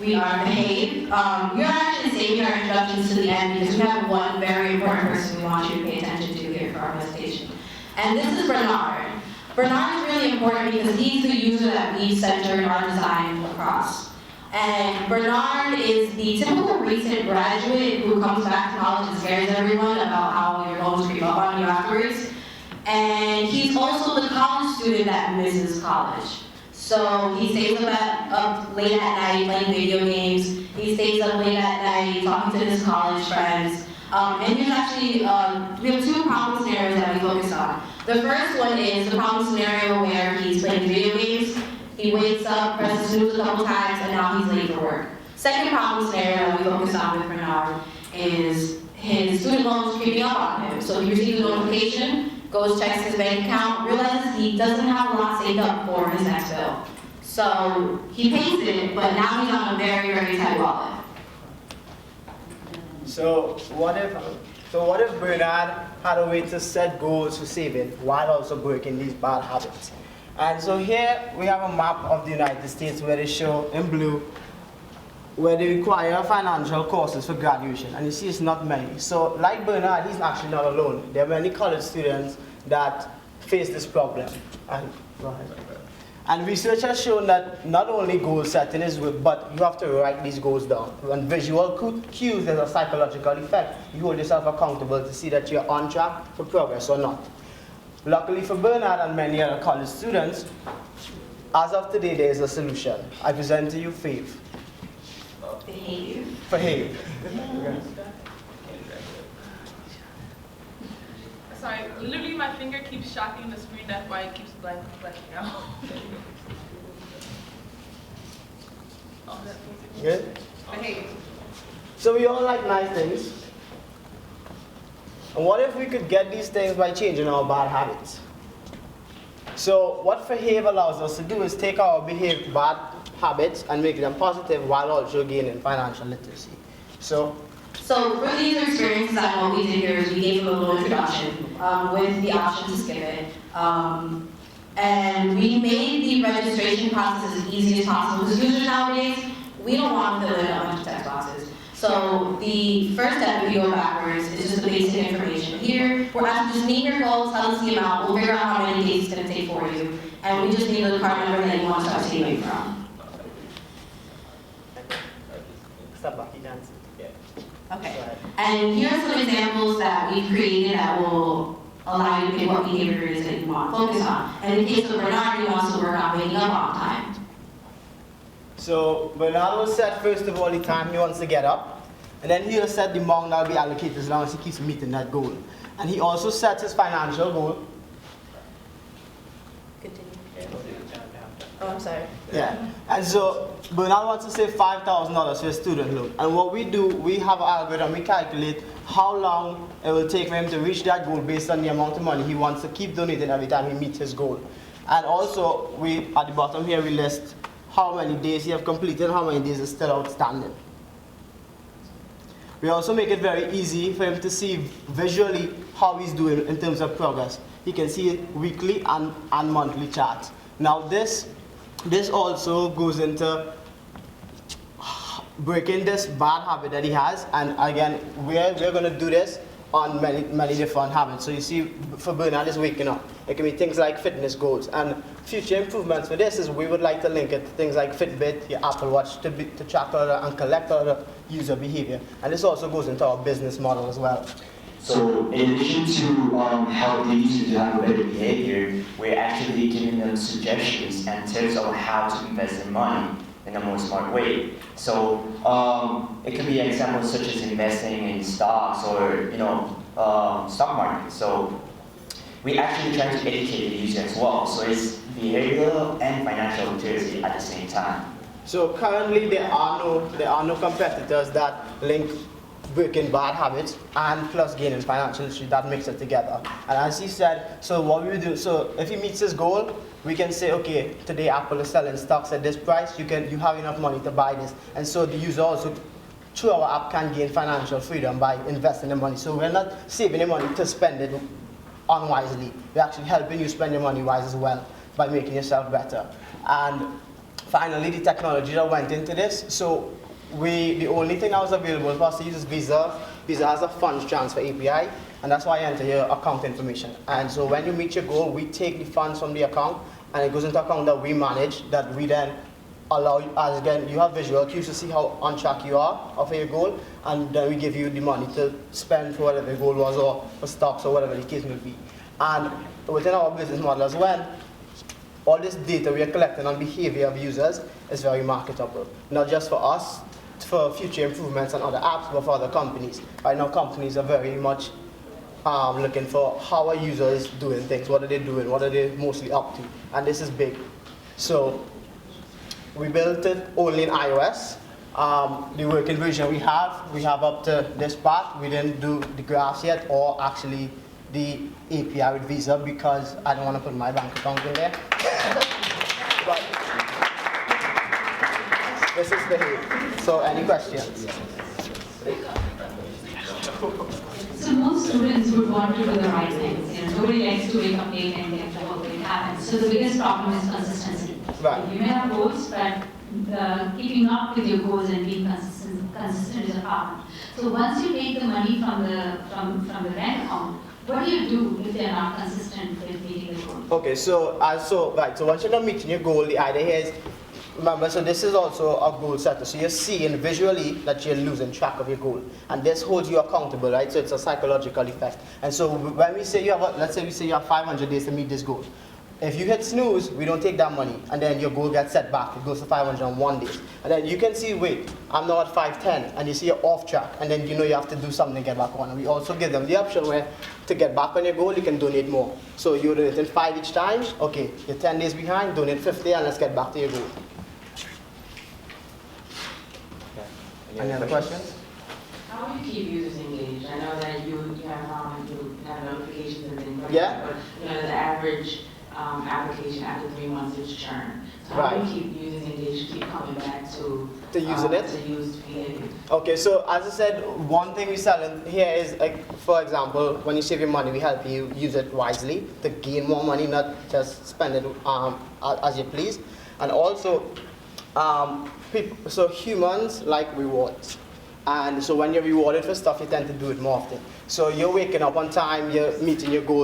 We are Fehave. You're actually saving our introductions to the end because we have one very important person we want you to pay attention to here for our presentation. And this is Bernard. Bernard is really important because he's the user that we've centered our design across. And Bernard is the typical recent graduate who comes back to college and scares everyone about how your loans creep up on you afterwards. And he's also the college student that misses college. So he stays up late at night playing video games. He stays up late at night talking to his college friends. And here's actually, we have two problem scenarios that we focus on. The first one is the problem scenario where he's playing video games. He wakes up, presses snooze a couple times, and now he's late for work. Second problem scenario that we focus on with Bernard is his student loans creeping up on him. So he receives a notification, goes, checks his bank account, realizes he doesn't have a lot saved up for his next bill. So he pays it, but now he's on a very, very tight wallet. So what if Bernard had a way to set goals for saving while also breaking these bad habits? And so here we have a map of the United States where they show in blue where they require financial courses for graduation, and you see it's not many. So like Bernard, he's actually not alone. There are many college students that face this problem. And research has shown that not only goal setting is good, but you have to write these goals down. And visual cues, there's a psychological effect. You hold yourself accountable to see that you're on track for progress or not. Luckily for Bernard and many other college students, as of today, there is a solution. I present to you Fehave. Fehave. Sorry, literally my finger keeps shocking the screen, that's why it keeps blanking out. Good? Behave. So we all like nice things. And what if we could get these things by changing our bad habits? So what Fehave allows us to do is take our bad habits and make them positive while also gaining financial literacy. So for the user experience design, what we did here is we gave them a little introduction with the option to skip it. And we made the registration process as easy as possible because users nowadays, we don't want to fill in a bunch of text boxes. So the first step, if you go backwards, is just the basic information. Here, we're asking just name your goals, tell us the amount, we'll figure out how many days it's going to take for you, and we just need the card number that you want to start saving from. Okay. And here are some examples that we've created that will allow you to pick what behavior it is that you want to focus on. And in the case of Bernard, he wants to work on waking up on time. So Bernard will set first of all the time he wants to get up, and then he'll set the amount that will be allocated as long as he keeps meeting that goal. And he also sets his financial goal. Continue. Oh, I'm sorry. Yeah. And so Bernard wants to save $5,000 for his student loan. And what we do, we have an algorithm, we calculate how long it will take for him to reach that goal based on the amount of money he wants to keep donating every time he meets his goal. And also, we at the bottom here, we list how many days he have completed, how many days is still outstanding. We also make it very easy for him to see visually how he's doing in terms of progress. He can see weekly and monthly charts. Now this also goes into breaking this bad habit that he has, and again, we're going to do this on many different habits. So you see, for Bernard is waking up. It can be things like fitness goals, and future improvements for this is we would like to link it to things like Fitbit, your Apple Watch, to track and collect all the user behavior. And this also goes into our business model as well. So in addition to help the user to have a better behavior, we're actually giving them suggestions and tips on how to invest their money in a more smart way. So it could be examples such as investing in stocks or stock market. So we actually try to educate the user as well. So it's behavioral and financial literacy at the same time. So currently there are no competitors that link breaking bad habits and plus gaining financial literacy that mix it together. And as he said, so what we do, so if he meets his goal, we can say, okay, today Apple is selling stocks at this price, you have enough money to buy this. And so the user also, through our app, can gain financial freedom by investing the money. So we're not saving the money to spend it unwisely. We're actually helping you spend your money wise as well by making yourself better. And finally the technology that went into this. So the only thing that was available for us to use is Visa. Visa has a funds transfer API, and that's why you enter your account information. And so when you meet your goal, we take the funds from the account, and it goes into an account that we manage, that we then allow you, as again, you have visual cues to see how on track you are of your goal, and then we give you the money to spend for whatever the goal was, or for stocks, or whatever the case may be. And within our business model as well, all this data we are collecting on behavior of users is very marketable, not just for us, for future improvements on other apps, but for other companies. Right now, companies are very much looking for how are users doing things, what are they doing, what are they mostly up to, and this is big. So we built it only in iOS. The working version we have up to this part. We didn't do the graphs yet, or actually the API with Visa, because I don't want to put my bank account in there. But this is Fehave. So any questions? So most students would want to do the right things. Nobody likes to wake up late and get the work that happens. So the biggest problem is consistency. Right. You may have goals, but keeping up with your goals and being consistent is a problem. So once you take the money from the bank account, what do you do if they're not consistent with meeting the goal? Okay, so once you're not meeting your goal, the idea here is, remember, so this is also a goal setter. So you're seeing visually that you're losing track of your goal, and this holds you accountable, right? So it's a psychological effect. And so when we say let's say we say you have 500 days to meet this goal. If you hit snooze, we don't take that money, and then your goal gets set back. It goes to 501 days. And then you can see, wait, I'm now at 510, and you see you're off track, and then you know you have to do something to get back on. And we also give them the option where to get back on your goal, you can donate more. So you donate in 5 each time, okay, you're 10 days behind, donate 50, and let's get back to your goal. Any other questions? How do you keep users engaged? I know that you have notifications and things like Yeah. that, but the average application after 3 months is churn. So how Right. do you keep users engaged, keep coming back to using it? To use behavior? Okay, so as I said, one thing we sell in here is, like, for example, when you save your money, we help you use it wisely to gain more money, not just spend it as you please. And also, so humans like rewards. And so when you're rewarded for stuff, you tend to do it more often. So you're waking up on time, you're meeting your goals.